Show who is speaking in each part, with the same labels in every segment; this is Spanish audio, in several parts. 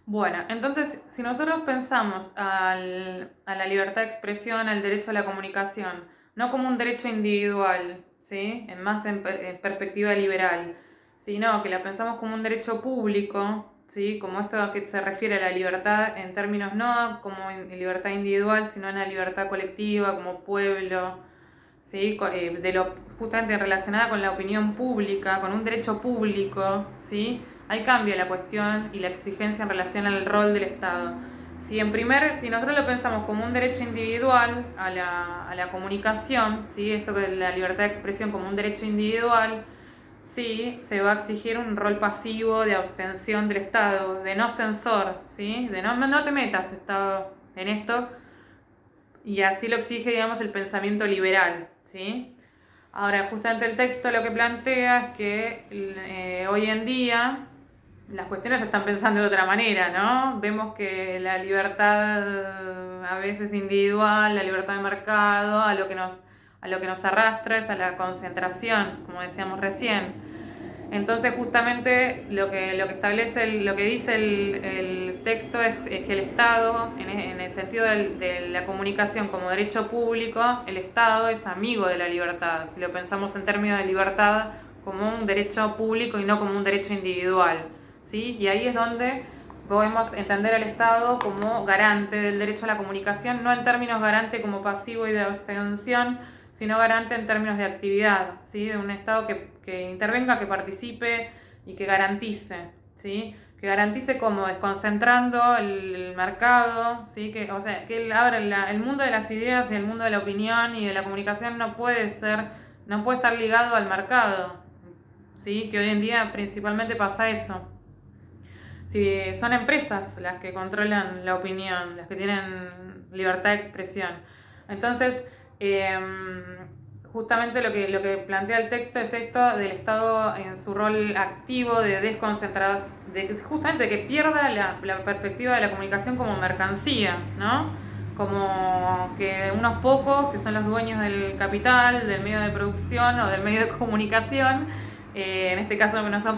Speaker 1: Bueno, entonces, si nosotros pensamos a la libertad de expresión, al derecho a la comunicación, no como un derecho individual, ¿sí? En perspectiva liberal, sino que la pensamos como un derecho público, ¿sí? Como esto a que se refiere a la libertad en términos no como libertad individual, sino en la libertad colectiva, como pueblo, ¿sí? Justamente relacionada con la opinión pública, con un derecho público, ¿sí? Ahí cambia la cuestión y la exigencia en relación al rol del Estado. Si nosotros lo pensamos como un derecho individual a la comunicación, ¿sí? Esto que la libertad de expresión como un derecho individual, sí, se va a exigir un rol pasivo de abstención del Estado, de no censor, ¿sí? De no te metas, Estado, en esto, y así lo exige, digamos, el pensamiento liberal, ¿sí? Ahora, justamente el texto lo que plantea es que hoy en día las cuestiones se están pensando de otra manera, ¿no? Vemos que la libertad a veces individual, la libertad de mercado, a lo que nos arrastra es a la concentración, como decíamos recién. Entonces, justamente lo que establece, lo que dice el texto es que el Estado, en el sentido de la comunicación como derecho público, el Estado es amigo de la libertad. Si lo pensamos en términos de libertad como un derecho público y no como un derecho individual, ¿sí? Y ahí es donde podemos entender al Estado como garante del derecho a la comunicación, no en términos garante como pasivo y de abstención, sino garante en términos de actividad, ¿sí? De un Estado que intervenga, que participe y que garantice, ¿sí? Que garantice como desconcentrando el mercado, ¿sí? O sea, que él abra el mundo de las ideas y el mundo de la opinión y de la comunicación no puede estar ligado al mercado, ¿sí? Que hoy en día principalmente pasa eso. Si son empresas las que controlan la opinión, las que tienen libertad de expresión. Entonces, eh, justamente lo que plantea el texto es esto del Estado en su rol activo de desconcentrar, justamente que pierda la perspectiva de la comunicación como mercancía, ¿no? Como que unos pocos, que son los dueños del capital, del medio de producción o del medio de comunicación, en este caso no son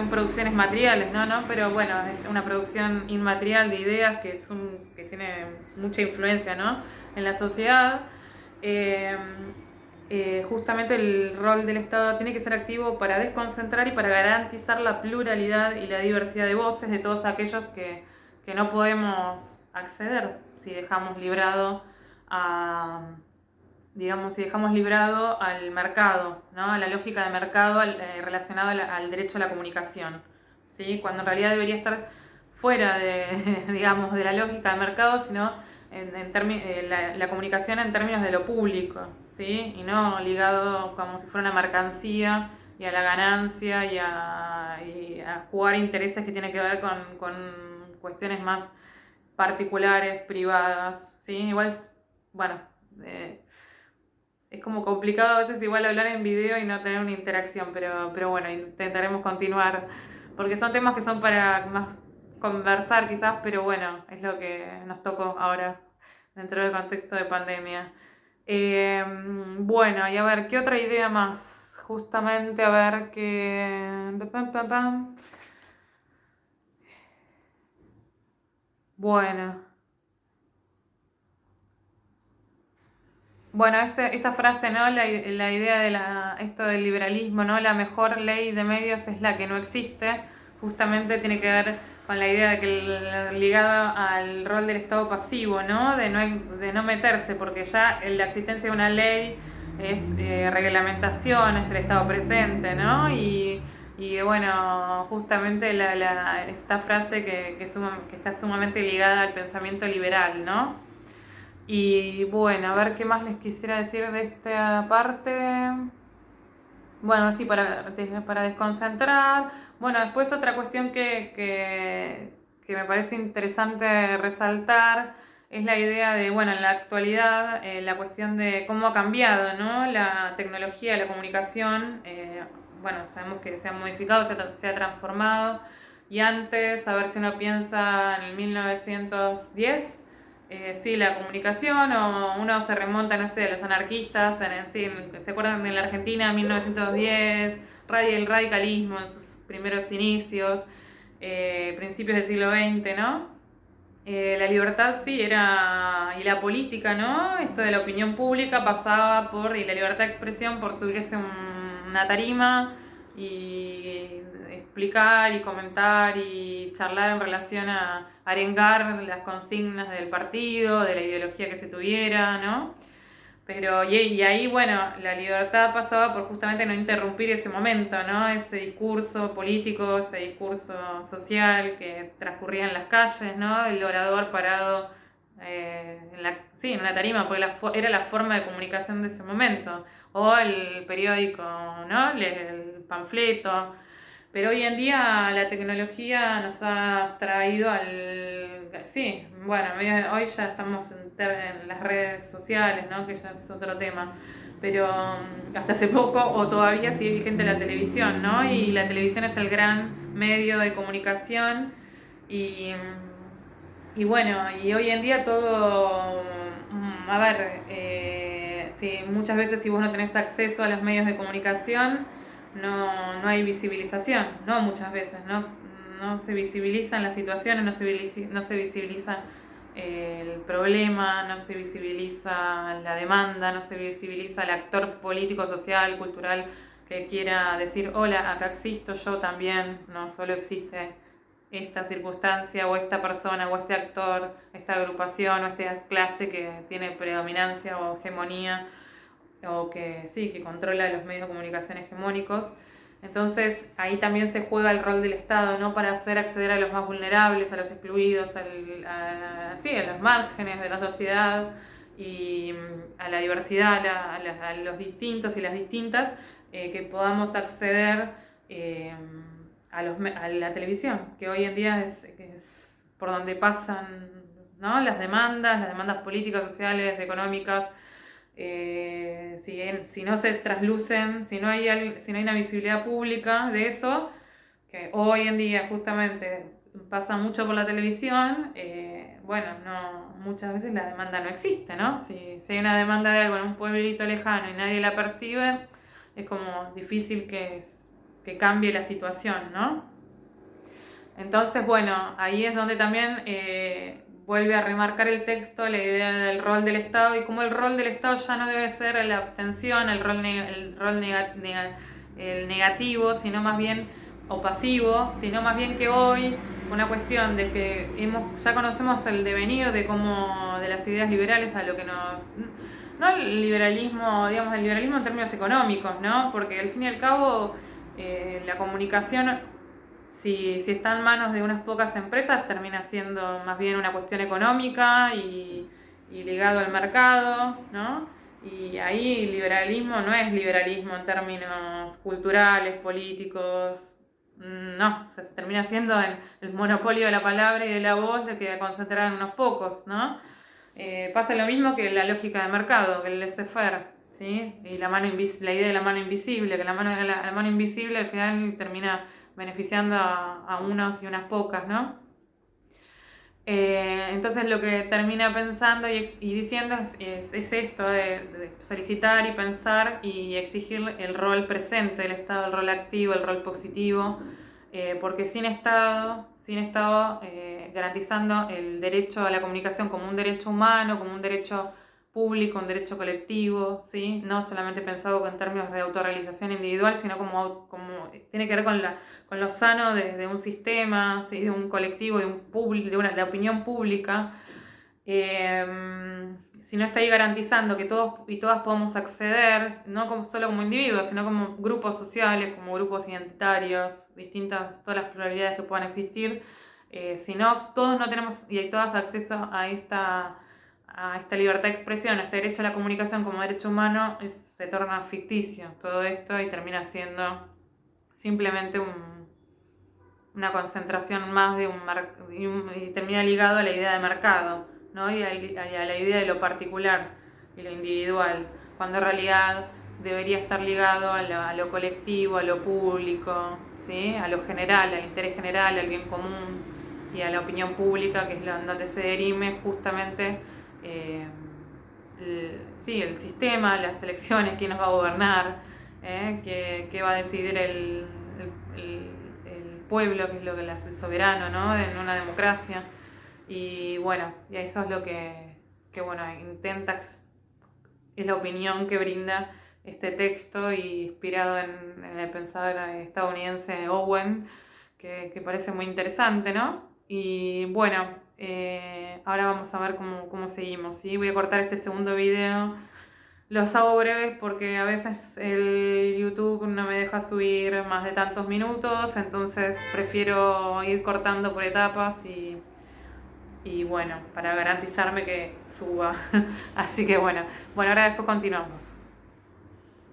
Speaker 1: producciones materiales, ¿no? Pero bueno, es una producción inmaterial de ideas que tiene mucha influencia, ¿no? En la sociedad. Eh, Justamente el rol del Estado tiene que ser activo para desconcentrar y para garantizar la pluralidad y la diversidad de voces de todos aquellos que no podemos acceder si dejamos librado a, digamos, si dejamos librado al mercado, ¿no? A la lógica de mercado relacionado al derecho a la comunicación, ¿sí? Cuando en realidad debería estar fuera de, digamos, de la lógica de mercado, sino la comunicación en términos de lo público, ¿sí? Y no ligado como si fuera una mercancía y a la ganancia y a jugar intereses que tienen que ver con cuestiones más particulares, privadas, ¿sí? Igual, bueno, eh, es como complicado a veces igual hablar en video y no tener una interacción, pero bueno, intentaremos continuar, porque son temas que son para más conversar quizás, pero bueno, es lo que nos tocó ahora dentro del contexto de pandemia. Bueno, y a ver, ¿qué otra idea más? Justamente, a ver, qué... Bueno. Bueno, esta frase, ¿no? La idea de esto del liberalismo, ¿no? La mejor ley de medios es la que no existe. Justamente tiene que ver con la idea de ligada al rol del Estado pasivo, ¿no? De no meterse, porque ya la existencia de una ley es reglamentación, es el Estado presente, ¿no? Y bueno, justamente esta frase que está sumamente ligada al pensamiento liberal, ¿no? Y bueno, a ver qué más les quisiera decir de esta parte. Bueno, sí, para desconcentrar. Bueno, después otra cuestión que me parece interesante resaltar es la idea de, bueno, en la actualidad, la cuestión de cómo ha cambiado, ¿no? La tecnología, la comunicación. Bueno, sabemos que se ha modificado, se ha transformado. Y antes, a ver si uno piensa en el 1910. Sí, la comunicación, o uno se remonta, no sé, a los anarquistas, sí, ¿se acuerdan de la Argentina 1910? El radicalismo en sus primeros inicios. principios del siglo XX, ¿no? La libertad sí era, y la política, ¿no? Esto de la opinión pública pasaba por, y la libertad de expresión por subirse a una tarima y explicar y comentar y charlar en relación a arengar las consignas del partido, de la ideología que se tuviera, ¿no? Pero, y ahí, bueno, la libertad pasaba por justamente no interrumpir ese momento, ¿no? Ese discurso político, ese discurso social que transcurría en las calles, ¿no? El orador parado en una tarima, porque era la forma de comunicación de ese momento. O el periódico, ¿no? El panfleto. Pero hoy en día la tecnología nos ha traído al... Sí, bueno, hoy ya estamos en las redes sociales, ¿no? Que ya es otro tema. Pero hasta hace poco, o todavía sigue vigente la televisión, ¿no? Y la televisión es el gran medio de comunicación. Y, y bueno, y hoy en día todo... A ver, sí, muchas veces si vos no tenés acceso a los medios de comunicación, no hay visibilización, no muchas veces, no se visibilizan las situaciones, no se visibiliza el problema, no se visibiliza la demanda, no se visibiliza el actor político, social, cultural que quiera decir, hola, acá existo yo también, no solo existe esta circunstancia o esta persona o este actor, esta agrupación o esta clase que tiene predominancia o hegemonía o que sí, que controla los medios de comunicación hegemónicos. Entonces ahí también se juega el rol del Estado, ¿no? Para hacer acceder a los más vulnerables, a los excluidos, a los márgenes de la sociedad y a la diversidad, a los distintos y las distintas, que podamos acceder a la televisión, que hoy en día es por donde pasan, ¿no? Las demandas políticas, sociales, económicas. Si no se traslucen, si no hay una visibilidad pública de eso, que hoy en día justamente pasa mucho por la televisión, muchas veces la demanda no existe, ¿no? Si hay una demanda de algo en un pueblito lejano y nadie la percibe, es como difícil que cambie la situación, ¿no? Entonces, bueno, ahí es donde también vuelve a remarcar el texto la idea del rol del Estado y cómo el rol del Estado ya no debe ser la abstención, el negativo, sino más bien, o pasivo, sino más bien que hoy, una cuestión de que ya conocemos el devenir de las ideas liberales a lo que nos... No el liberalismo, digamos, el liberalismo en términos económicos, ¿no? Porque al fin y al cabo la comunicación, si está en manos de unas pocas empresas, termina siendo más bien una cuestión económica y ligado al mercado, ¿no? Y ahí liberalismo no es liberalismo en términos culturales, políticos, no, se termina siendo el monopolio de la palabra y de la voz de que concentrar en unos pocos, ¿no? Pasa lo mismo que la lógica de mercado, que el laissez-faire, ¿sí? Y la idea de la mano invisible, que la mano invisible al final termina beneficiando a unos y unas pocas, ¿no? Entonces lo que termina pensando y diciendo es esto de solicitar y pensar y exigir el rol presente del Estado, el rol activo, el rol positivo, porque sin Estado garantizando el derecho a la comunicación como un derecho humano, como un derecho público, un derecho colectivo, ¿sí? No solamente pensado en términos de autorrealización individual, sino como tiene que ver con lo sano de un sistema, ¿sí? De un colectivo, de la opinión pública. Si no está ahí garantizando que todos y todas podamos acceder, no solo como individuos, sino como grupos sociales, como grupos identitarios, todas las pluralidades que puedan existir, si no, todos no tenemos y hay todas acceso a esta libertad de expresión, a este derecho a la comunicación como derecho humano, se torna ficticio todo esto y termina siendo simplemente una concentración más y termina ligado a la idea de mercado, ¿no? y a la idea de lo particular y lo individual, cuando en realidad debería estar ligado a lo colectivo, a lo público, ¿sí? A lo general, al interés general, al bien común y a la opinión pública, que es donde se derime justamente el sistema, las elecciones, quién nos va a gobernar, qué va a decidir el pueblo, que es lo que el soberano, ¿no? En una democracia. Y bueno, y eso es lo que bueno, intenta, es la opinión que brinda este texto, y inspirado en el pensador estadounidense Owen, que parece muy interesante, ¿no? Y bueno, ahora vamos a ver cómo seguimos, ¿sí? Voy a cortar este segundo video. Los hago breves porque a veces el YouTube no me deja subir más de tantos minutos, entonces prefiero ir cortando por etapas y bueno, para garantizarme que suba. Así que bueno, ahora después continuamos.